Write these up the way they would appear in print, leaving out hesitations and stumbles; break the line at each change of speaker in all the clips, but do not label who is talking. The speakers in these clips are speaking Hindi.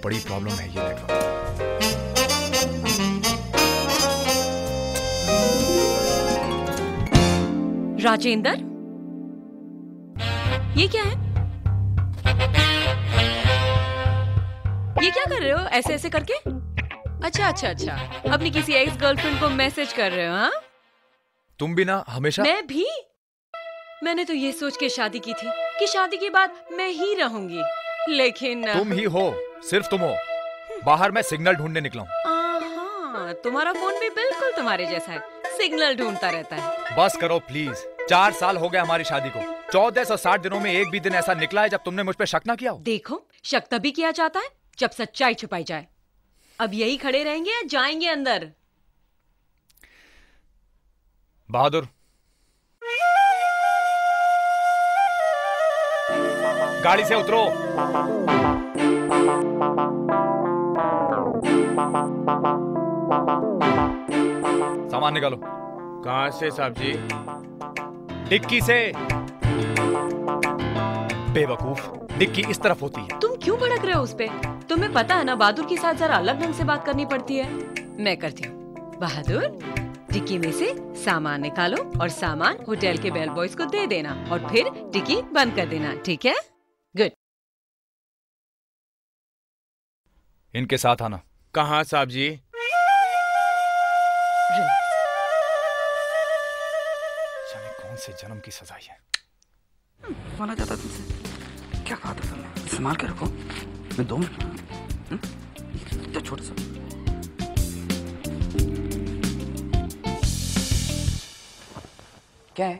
बड़ी प्रॉब्लम है ये नेटवर्क।
राजेंद्र, ये क्या है? ये क्या कर रहे हो ऐसे ऐसे करके? अच्छा, अपनी किसी एक्स गर्लफ्रेंड को मैसेज कर रहे हो? हाँ,
तुम भी ना हमेशा।
मैं भी। मैंने तो ये सोच के शादी की थी कि शादी के बाद मैं ही रहूंगी, लेकिन
तुम ही हो, सिर्फ तुम हो। बाहर मैं सिग्नल ढूंढने निकला हूँ।
तुम्हारा फोन भी बिल्कुल तुम्हारे जैसा है, सिग्नल ढूंढता रहता है।
बस करो प्लीज, 4 साल हो गए हमारी शादी को। 1460 दिनों में एक भी दिन ऐसा निकला है जब तुमने मुझ पे शक ना किया हो।
देखो, शक तभी किया जाता है जब सच्चाई छुपाई जाए। अब यही खड़े रहेंगे या जाएंगे अंदर?
बहादुर, गाड़ी से उतरो। सामान निकालो।
कहां से साहब जी?
डिक्की से। बेवकूफ, डिक्की इस तरफ होती है।
तुम क्यों भड़क रहे हो उस पे? तुम्हें पता है ना, बहादुर के साथ जरा अलग ढंग से बात करनी पड़ती है। मैं करती हूँ। बहादुर, डिक्की में से सामान निकालो और सामान होटल के बेल बॉयज को दे देना और फिर डिक्की बंद कर देना, ठीक है? गुड।
इनके साथ आना।
कहां साहब जी?
जाने कौन से जन्म की सजा है।
बोला जाता तुमसे, क्या कहा था तुमने? संभाल के रखो, मैं 2 मिनट। इतना छोटा सा। क्या है?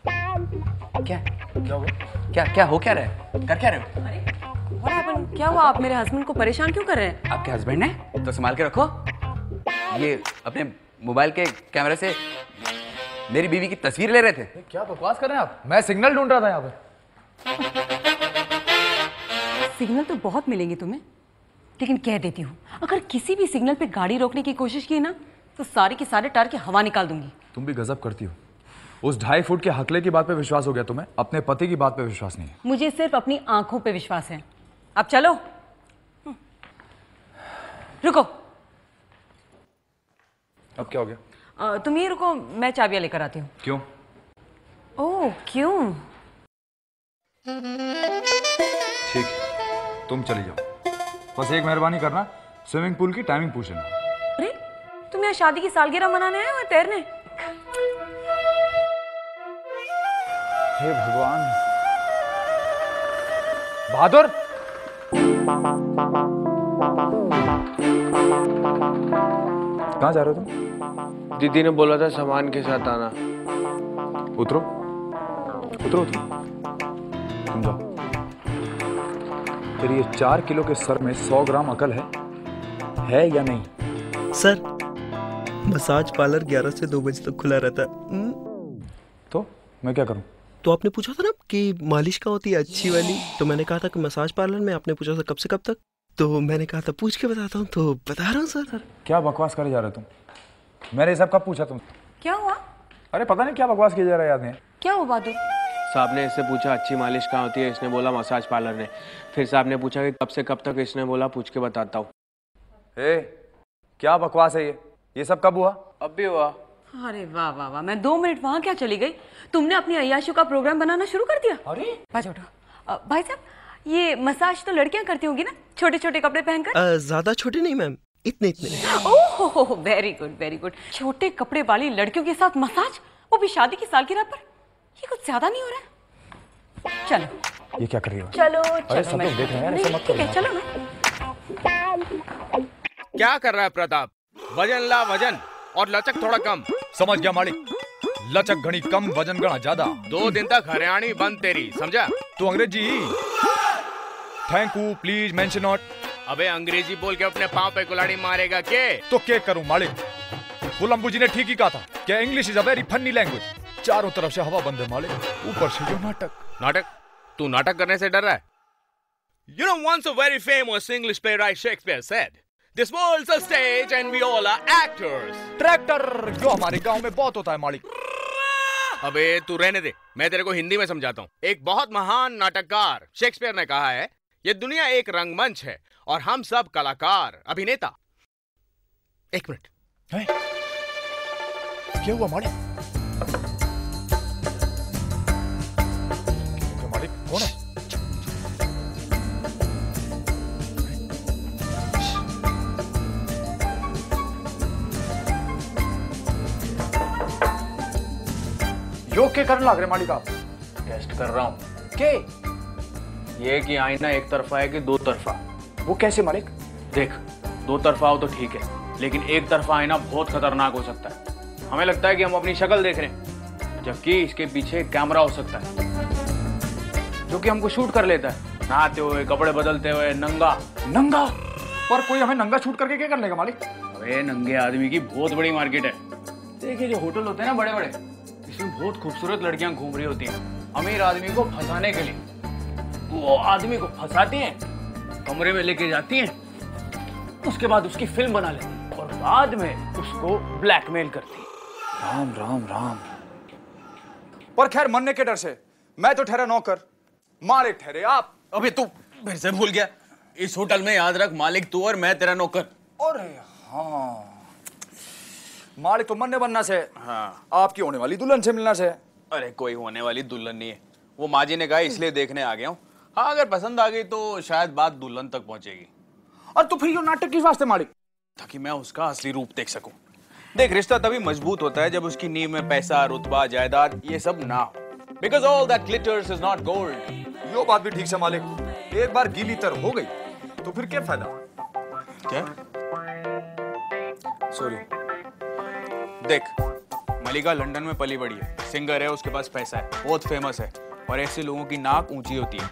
क्या हुआ? क्या हो क्या रहा है? कर क्या रहे हो?
अरे what happened? क्या हुआ? आप मेरे हस्बैंड को परेशान क्यों कर रहे हैं?
आपके हस्बैंड ने तो संभाल के रखो। ये अपने मोबाइल के कैमरे से मेरी बीवी की तस्वीर ले रहे थे।
क्या बकवास कर रहे हैं आप? मैं सिग्नल ढूंढ रहा था यहाँ पे।
सिग्नल तो बहुत मिलेंगे तुम्हें, लेकिन कह देती हूँ, अगर किसी भी सिग्नल पे गाड़ी रोकने की कोशिश की ना, तो सारे के सारे टायर की हवा निकाल दूंगी।
तुम भी गजब करती हो। उस 2.5 फुट के हकले की बात पे विश्वास हो गया तुम्हें, अपने पति की बात पे विश्वास नहीं है।
मुझे सिर्फ अपनी आंखों पे विश्वास है। अब चलो। रुको।
अब क्या हो गया?
तुम ये रुको, मैं चाबियां लेकर आती हूँ।
क्यों?
ओह, क्यों?
ठीक है, तुम चली जाओ। बस एक मेहरबानी करना, स्विमिंग पूल की टाइमिंग पूछ लेना।
अरे, तुम यहाँ शादी की सालगिरह मनाने आए हो या तैरने?
हे भगवान। बहादुर, कहाँ जा रहे हो तुम?
दीदी ने बोला था सामान के साथ आना।
उतरो उतरो उतरो। तुम जाओ। तेरी ये 4 किलो के सर में 100 ग्राम अकल है या नहीं?
सर, मसाज पार्लर 11 से 2 बजे तक खुला रहता है।
तो मैं क्या करूं?
तो आपने पूछा था ना कि मालिश कहाँ होती है अच्छी वाली, तो मैंने कहा था कि मसाज पार्लर में। आपने पूछा था कब से कब तक, तो मैंने कहा था पूछ के बताता हूँ, तो बता रहा हूँ सर।
क्या बकवास करे जा रहे हो तुम? मैंने ये सब कब पूछा तुम?
क्या हुआ?
अरे पता नहीं क्या बकवास किया जा रहा है, याद नहीं।
क्या हुआ बहादुर?
साहब ने इससे पूछा अच्छी मालिश कहाँ होती है, इसने बोला मसाज पार्लर ने। फिर साहब ने पूछा कि कब से कब तक, इसने बोला पूछ के बताता हूँ।
क्या बकवास है ये सब कब हुआ?
अब भी हुआ।
अरे वाह वाह वाह, मैं 2 मिनट वहाँ क्या चली गई? तुमने अपनी अय्याशों का प्रोग्राम बनाना शुरू कर दिया।
अरे
बाज उठो। भाई साहब, ये मसाज तो लड़कियां करती होंगी ना, छोटे छोटे कपड़े पहनकर?
ज्यादा छोटे नहीं मैम, इतने।
ओह, वेरी गुड वेरी गुड। छोटे कपड़े वाली लड़कियों के साथ मसाज, वो भी शादी की सालगिरह पर? ये कुछ ज्यादा नहीं हो रहा है? चलो।
ये क्या कर रही हो?
चलो
अरे सब लोग देख रहे हैं, ऐसे मत
ठीक है,
करो।
चलो ना।
क्या कर रहा है प्रताप? वजन ला वजन, और लचक थोड़ा कम।
समझ गया मालिक, लचक घनी कम, वजन गणा ज्यादा।
2 दिन तक हरियाणी बंद तेरी, समझा?
तू अंग्रेजी। Thank you, please mention not.
अबे अंग्रेजी बोल के अपने पाँव पे कुल्हाड़ी मारेगा के?
तो क्या करूं मालिक? कोलंबो जी ने ठीक ही कहा था कि English is a very funny language. चारों तरफ से हवा बंद है मालिक, ऊपर से जो नाटक।
तू नाटक करने से डर रहा है? You know, once a very famous English playwright Shakespeare said, "This world's a stage and we all are actors."
Tractor जो हमारे गांव में बहुत होता है मालिक।
अबे तू रहने दे, मैं तेरे को हिंदी में समझाता हूँ। एक बहुत महान नाटककार शेक्सपियर ने कहा है, ये दुनिया एक रंगमंच है और हम सब कलाकार, अभिनेता। एक मिनट।
क्या हुआ मालिक? मालिक कौन है?
यो के करने लग रहे मालिक आप? टेस्ट कर रहा हूँ के ये कि आईना एक तरफा है कि दो तरफा?
वो कैसे मालिक?
देख, दो तरफा हो तो ठीक है, लेकिन एक तरफा आईना बहुत खतरनाक हो सकता है। हमें लगता है कि हम अपनी शक्ल देख रहे हैं, जबकि इसके पीछे कैमरा हो सकता है जो कि हमको शूट कर लेता है, नहाते हुए, कपड़े बदलते हुए, नंगा।
नंगा? पर कोई हमें नंगा शूट करके क्या कर लेगा मालिक?
अरे नंगे आदमी की बहुत बड़ी मार्केट है। देखिए जो होटल होते हैं ना बड़े बड़े, इसमें बहुत खूबसूरत लड़कियां घूम रही होती हैं अमीर आदमी को फंसाने के लिए। वो आदमी को फंसाती हैं, कमरे में लेके जाती हैं, उसके बाद उसकी फिल्म बना लेती हैं और बाद में उसको ब्लैकमेल करती हैं।
राम राम राम। पर खैर, मरने के डर से मैं तो ठहरा नौकर, मालिक ठहरे आप।
अबे तू फिर से भूल गया? इस होटल में याद रख, मालिक तू और मैं तेरा नौकर।
अरे हाँ, मालिक तो मरने बनना से,
हाँ,
आपकी होने वाली दुल्हन से मिलना से।
अरे कोई होने वाली दुल्हन नहीं है, वो माँ जी ने कहा इसलिए देखने आ गया हूँ। हाँ, अगर पसंद आ गई तो शायद बात दुल्हन तक पहुंचेगी।
और तो फिर ये नाटक किस वास्ते मालिक?
ताकि मैं उसका असली रूप देख सकूं। देख, रिश्ता तभी मजबूत होता है जब उसकी नींव में पैसा, रुतबा, जायदाद ये सब ना हो। Because all that glitters is not gold.
यो बात भी ठीक से मालिक। एक बार गीली तर हो गई तो फिर क्या फायदा?
क्या? सॉरी। देख, मलिका लंदन में पली बड़ी है, सिंगर है, उसके पास पैसा है, बहुत फेमस है, और ऐसे लोगों की नाक ऊंची होती है।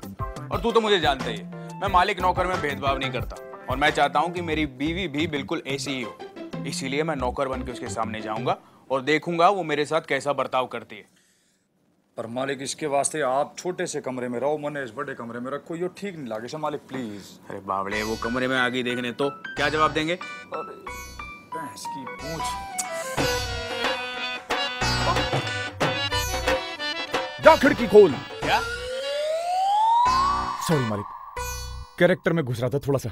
और तू तो मुझे जानता ही है, मैं मालिक नौकर में भेदभाव नहीं करता, और मैं चाहता हूं कि मेरी बीवी भी बिल्कुल ऐसी ही हो। इसीलिए मैं नौकर बन के उसके सामने जाऊंगा और देखूंगा वो मेरे साथ कैसा बर्ताव करती है।
पर मालिक, इसके वास्ते आप छोटे से कमरे में रहो, मने इस बड़े कमरे में रखो, यो ठीक नहीं लागे मालिक, प्लीज।
अरे बावड़े, वो कमरे में आगे देखने तो क्या जवाब देंगे?
अरे भैंस की पूंछ। जा खिड़की खोल।
क्या?
सॉरी मालिक, कैरेक्टर में घुस रहा था थोड़ा सा।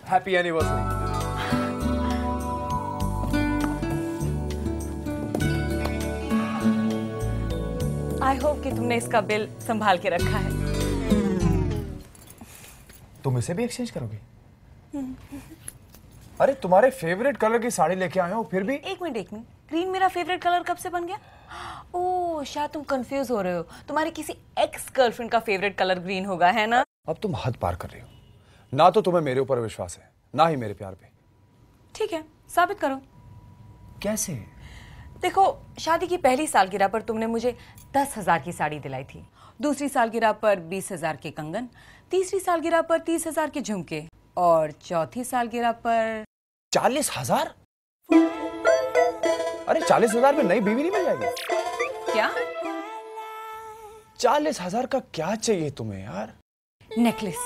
Happy anniversary.
आई होप कि तुमने इसका बिल संभाल के रखा है।
तुम इसे भी एक्सचेंज करोगे? अरे तुम्हारे फेवरेट कलर की साड़ी लेके आए हो, फिर भी।
एक मिनट, ग्रीन मेरा फेवरेट कलर कब से बन गया? ओह, शायद तुम कंफ्यूज हो रहे हो, तुम्हारी किसी एक्स गर्लफ्रेंड का फेवरेट कलर ग्रीन होगा, है ना?
अब तुम हद पार कर रही हो, ना तो तुम्हें मेरे ऊपर विश्वास है, ना ही मेरे प्यार पे।
ठीक है, साबित करो।
कैसे?
देखो, शादी की पहली सालगिरह पर तुमने मुझे 10,000 की साड़ी दिलाई थी, दूसरी सालगिरह पर 20,000 के कंगन, तीसरी सालगिरह पर 30,000 के झुमके, और चौथी सालगिरह पर
40,000? अरे 40,000 में नई बीवी नहीं मिल जाएगी
क्या?
40,000 का क्या चाहिए तुम्हें यार?
नेकलेस,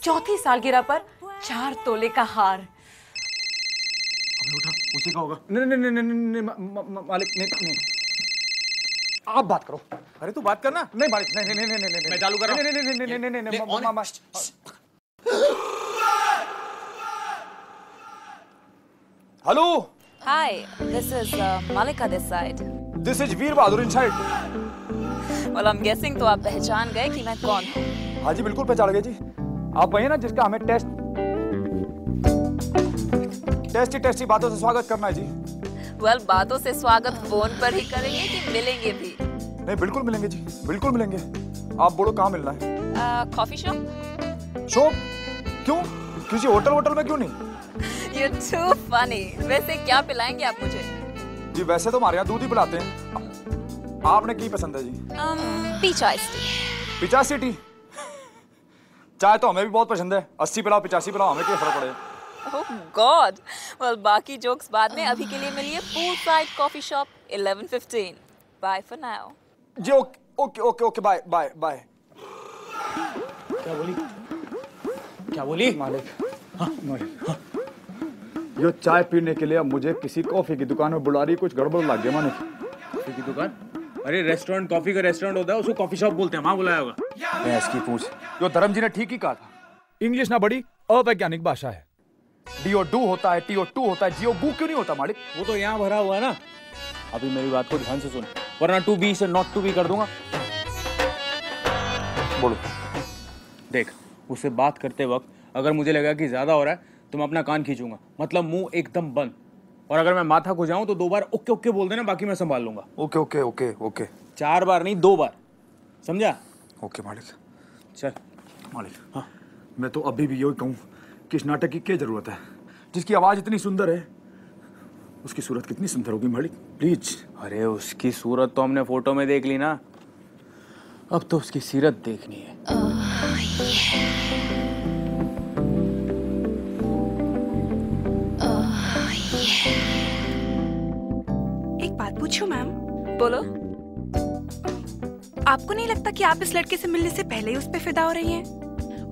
चौथी सालगिरह पर 4 तोले का हार।
अबे उठा, उसी का होगा।
नहीं नहीं नहीं नहीं मालिक, नहीं, आप बात करो।
अरे तू बात करना।
नहीं मालिक, नहीं नहीं नहीं नहीं नहीं,
मैं चालू कर रहा हूं।
नहीं। Hello.
Hi, this is Malika this side.
This is Veer Bahadur inside.
Well, I'm guessing तो आप पहचान गए कि मैं कौन हूँ।
हाँ जी, बिल्कुल पहचान गए जी। आप वही ना जिसका हमें टेस्टी बातों से स्वागत करना है जी।
Well, बातों से स्वागत फोन पर ही करेंगे कि मिलेंगे भी?
नहीं, बिल्कुल मिलेंगे जी, बिल्कुल मिलेंगे। आप बोलो कहाँ मिलना है?
Coffee shop.
शॉप? क्यों? किसी होटल में क्यों नहीं?
You're too funny. वैसे क्या पिलाएंगे आप मुझे?
जी वैसे तो हमारे यहाँ दूध ही पिलाते हैं। आपने की पसंद है जी?
Peach ice tea.
85 टी? चाय तो हमें भी बहुत पसंद है। 80 पिलाओ 85 पिलाओ, हमें क्या फर्क पड़ेगा?
Oh God. Well, बाकी जोक्स बाद में, अभी के लिए मिलिए Poolside Coffee Shop 11:15. Bye for now.
जी ओके बाय।
क्या बोली?
मालिक, हाँ। यो चाय पीने के लिए अब मुझे किसी कॉफी की दुकान में बुला रही, कुछ गड़बड़ लग गया मालिक।
कॉफी की दुकान? अरे रेस्टोरेंट कॉफी का रेस्टोरेंट होता है, उसको कॉफी शॉप बोलते हैं, वहां बुलाया होगा। भैंस की पूछ। जो धर्म जी ने ठीक ही कहा था,
इंग्लिश ना बड़ी अवैज्ञानिक भाषा है।
डीओ डू होता है, टीओ टू होता है, जियो गू क्यों नहीं होता मालिक?
वो तो यहाँ भरा हुआ है ना।
अभी मेरी बात को ध्यान से सुन, वरना टू बी से नॉट टू बी कर दूंगा। बोलो। देख, उससे बात करते वक्त अगर मुझे लगा कि ज्यादा हो रहा है तो मैं अपना कान खींचूंगा, मतलब मुंह एकदम बंद। और अगर मैं माथा को जाऊं तो 2 बार ओके ओके बोल देना, बाकी मैं संभाल लूंगा।
ओके ओके ओके ओके
4 बार नहीं, 2 बार, समझा?
ओके मालिक।
चल
मालिक, हाँ, मैं तो अभी भी यही कहूँ कि इस नाटक की क्या जरूरत है? जिसकी आवाज इतनी सुंदर है, उसकी सूरत कितनी सुंदर होगी मालिक, प्लीज।
अरे उसकी सूरत तो हमने फोटो में देख ली ना, अब तो उसकी सीरत देखनी है।
एक बात पूछूं मैम?
बोलो।
आपको नहीं लगता कि आप इस लड़के से मिलने से पहले ही उस पे फिदा हो रही हैं?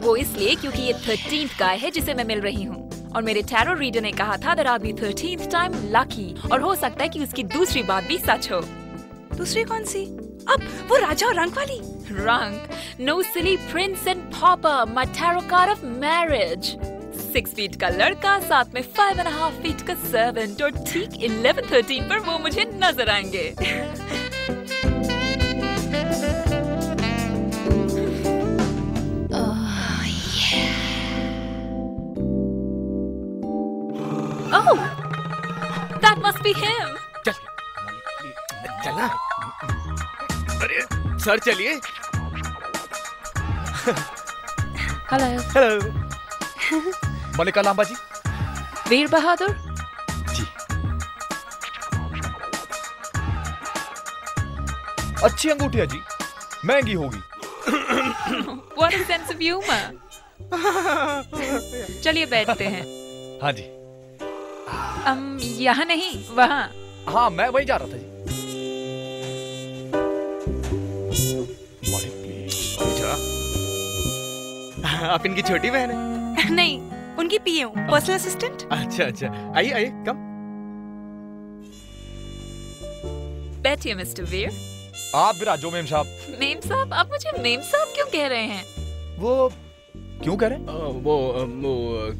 वो इसलिए क्योंकि ये 13th गाय है जिसे मैं मिल रही हूँ, और मेरे टैरो रीडर ने कहा था that I'll be 13th time lucky, और हो सकता है कि उसकी दूसरी बात भी सच हो।
दूसरी कौन सी? अब वो राजा और रंग वाली?
रंग? No silly prince and pauper, my tarot card of marriage. 6 feet का लड़का, साथ में 5.5 feet का सर्वेंट, और ठीक 11:13 पर वो मुझे नजर आएंगे। Oh, that must be him.
चलना। अरे सर चलिए।
Hello.
हेलो मलिका लांबा जी।
वीर बहादुर।
जी। अच्छी अंगूठी है जी, महंगी होगी।
What a sense of humor. चलिए बैठते हैं।
हाँ जी।
यहाँ नहीं, वहाँ।
हाँ, मैं वही जा रहा था जी। मालिक प्लीज।
आप इनकी छोटी बहन है?
नहीं, उनकी पीए हूँ, पर्सनल असिस्टेंट।
अच्छा अच्छा, आइए आइए, कम।
बैठिए मिस्टर वीर।
आप भी राजो मेम साहब।
मेम साहब? आप मुझे मेम साहब क्यों कह रहे हैं?
वो क्यों कह रहे हैं?
वो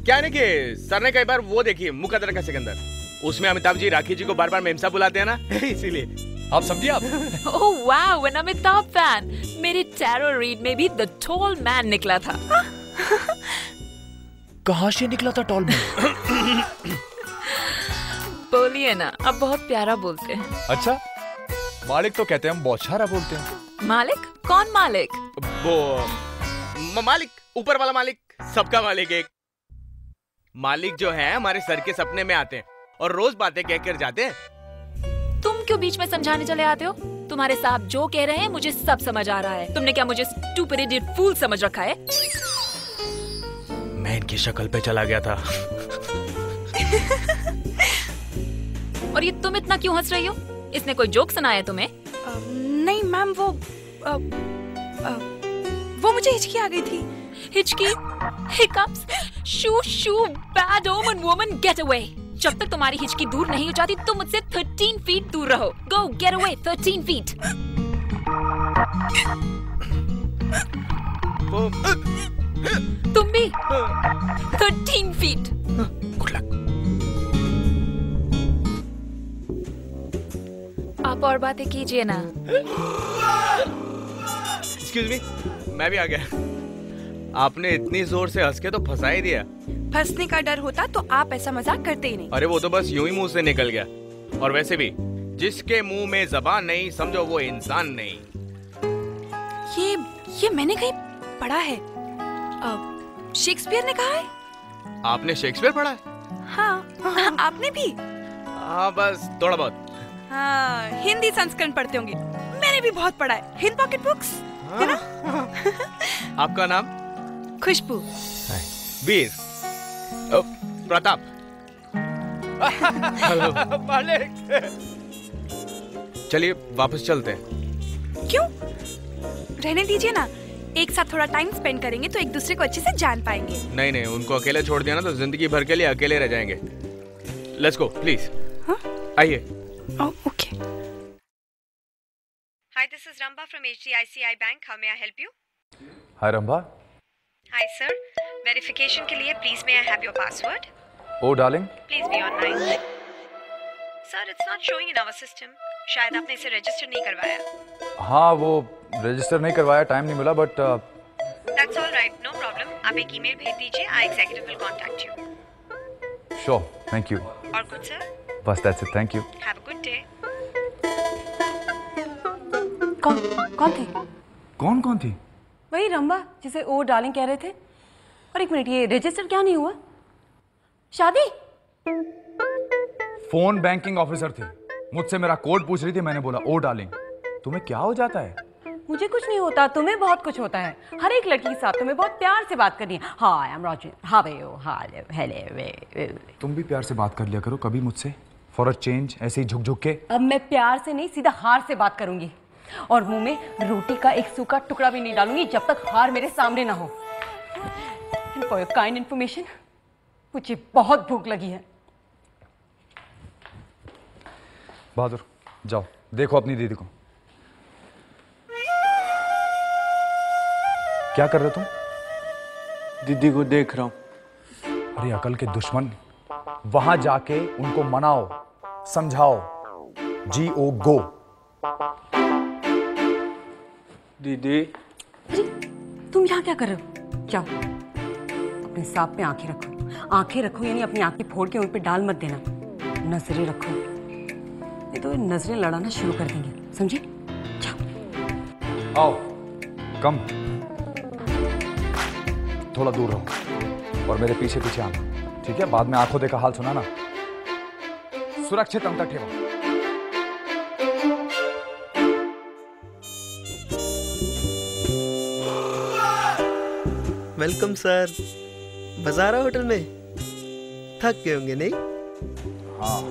क्या है ना कि सर ने कई बार वो देखी मुकद्दर का सिकंदर, उसमें अमिताभ जी राखी जी को बार बार मेम साहब बुलाते हैं ना, इसीलिए।
आप समझिए आप।
Oh wow, an Amitabh fan. मेरे टैरो रीड में भी द टॉल मैन निकला था।
कहाँ से निकला था टॉल मैन?
बोलिए ना, आप बहुत प्यारा बोलते हैं।
अच्छा, मालिक तो कहते हैं हम बहुत सारा बोलते हैं।
मालिक? कौन मालिक?
वो मालिक, ऊपर वाला मालिक, सबका मालिक एक। मालिक जो है हमारे सर के सपने में आते हैं और रोज बातें कहकर जाते हैं।
तुम क्यों बीच में समझाने चले आते हो? तुम्हारे साहब जो कह रहे हैं मुझे सब समझ आ रहा है। तुमने क्या मुझे स्टूपिड इडियट फूल समझ रखा है?
मैं इनकी शक्ल पे चला गया था।
और ये तुम इतना क्यों हंस रही हो? इसने कोई जोक सुनाया तुम्हें?
नहीं मैम, वो मुझे हिचकी आ गई थी।
हिचकी? हिकअप्स? शू शू, बैड ओमन वुमन, गेट अवे। जब तक तुम्हारी हिचकी दूर नहीं हो जाती तुम मुझसे 13 फीट दूर रहो। गो गेट अवे, 13 फीट। तुम भी 13 फीट।
Good luck.
आप और बातें कीजिए ना।
एक्सक्यूज मी, मैं भी आ गया। आपने इतनी जोर से हंस के तो फंसा ही दिया।
फंसने का डर होता तो आप ऐसा मजाक करते ही नहीं।
अरे वो तो बस यूं ही मुंह से निकल गया। और वैसे भी जिसके मुंह में जबान नहीं, समझो वो इंसान नहीं।
ये मैंने कहीं पढ़ा है। शेक्सपियर ने कहा है।
आपने शेक्सपियर पढ़ा है?
हाँ, आपने भी?
हाँ, बस थोड़ा बहुत।
हाँ, हिंदी संस्करण पढ़ते होंगे। मैंने भी बहुत पढ़ा है, हिंद पॉकेट बुक्स, है ना?
आपका नाम?
खुशबू।
वीर। प्रताप। हेलो
मालिक।
चलिए वापस चलते हैं।
क्यों? रहने दीजिए ना, एक साथ थोड़ा टाइम स्पेंड करेंगे तो एक दूसरे को अच्छे से जान पाएंगे।
नहीं नहीं, उनको अकेले छोड़ दिया ना तो जिंदगी भर के लिए अकेले रह जाएंगे। Let's go please. आइए।
Okay.
Hi, this is Ramba from HDICI Bank. How may I help you?
Hi Rambha.
Hi sir, verification के लिए please may I have your password?
O darling.
Please be online. Sir, it's not showing in our system. शायद आपने इसे रजिस्टर नहीं करवाया।
हाँ, वो रजिस्टर नहीं करवाया, टाइम नहीं मिला, but
that's all right, no problem. आप एक ईमेल भेज दीजिए, our executive will contact you.
Sure, thank you.
और कुछ सर?
बस that's it, thank you.
Have a good day.
कौन थी?
कौन थी?
वही रंभा जिसे ओ डार्लिंग कह रहे थे। और एक मिनट, ये रजिस्टर क्या नहीं हुआ? शादी?
फोन बैंकिंग ऑफिसर थे, मुझसे मेरा कोड पूछ रही थी, मैंने बोला ओ डार्लिंग। तुम्हें क्या हो जाता है?
मुझे कुछ नहीं होता, तुम्हें बहुत कुछ होता है। हर एक लड़की के साथ तुम्हें बहुत प्यार से बात करनी है। Hi, I am Roger, how are you, hello.
तुम भी प्यार से बात कर लिया करो कभी मुझसे, फॉर अ चेंज, ऐसे ही झुक झुक के।
अब मैं प्यार से नहीं, सीधा हार से बात करूंगी। और मुंह में रोटी का एक सूखा टुकड़ा भी नहीं डालूंगी जब तक हार मेरे सामने ना हो। And for your kind information, मुझे बहुत भूख लगी है।
बहादुर, जाओ देखो अपनी दीदी को। क्या कर रहे हो तुम?
दीदी को देख रहा हूं।
अरे अकल के दुश्मन, वहां जाके उनको मनाओ, समझाओ। GO गो।
दीदी।
तुम यहाँ क्या कर रहे हो? जाओ अपने सांप पे आंखें रखो। आंखें रखो यानी अपनी आंखें फोड़ के उन पे डाल मत देना। नजरें रखो, नहीं तो नजरें लड़ाना शुरू कर देंगे, समझे? जाओ।
आओ, कम। थोड़ा दूर रहो और मेरे पीछे पीछे आना, ठीक है? बाद में आंखों देखा हाल सुना ना। सुरक्षित अंतर ठेवा।
Welcome sir. बजारा होटल में थक गए होंगे नहीं?
हाँ,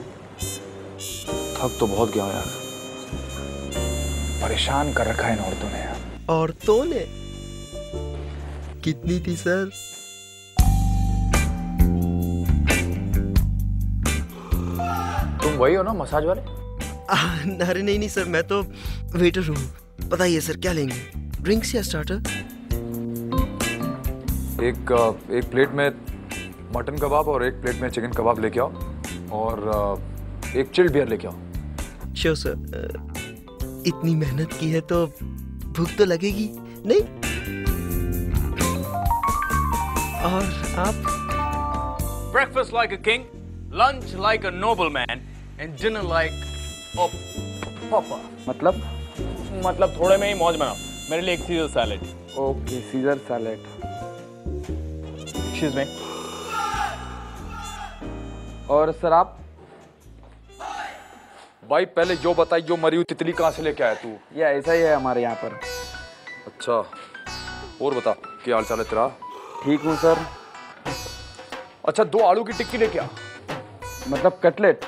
थक तो बहुत गया यार। परेशान कर रखा है इन औरतों ने यार।
औरतों ने? कितनी थी सर?
तुम वही हो ना मसाज वाले?
अरे नहीं सर, मैं तो वेटर हूँ। बताइए सर, क्या लेंगे, ड्रिंक्स या स्टार्टर?
एक प्लेट में मटन कबाब और एक प्लेट में चिकन कबाब लेके आओ, और एक चिल्ड बियर लेके आओ।
Sure sir. इतनी मेहनत की है तो भूख तो लगेगी नहीं? और आप?
Breakfast like a king, lunch like a nobleman, and dinner like a papa.
मतलब थोड़े में ही मौज बनाओ। मेरे लिए एक scissor salad.
Okay, scissor salad.
Excuse me.
और सर आप?
भाई पहले जो बताइए, जो मरी हुई तितली कहाँ से लेके आया तू?
ये ऐसा ही है हमारे यहाँ पर।
अच्छा, और बता क्या हाल चाल है तेरा?
ठीक हूँ सर।
अच्छा, 2 आलू की टिक्की लेके आ।
मतलब कटलेट?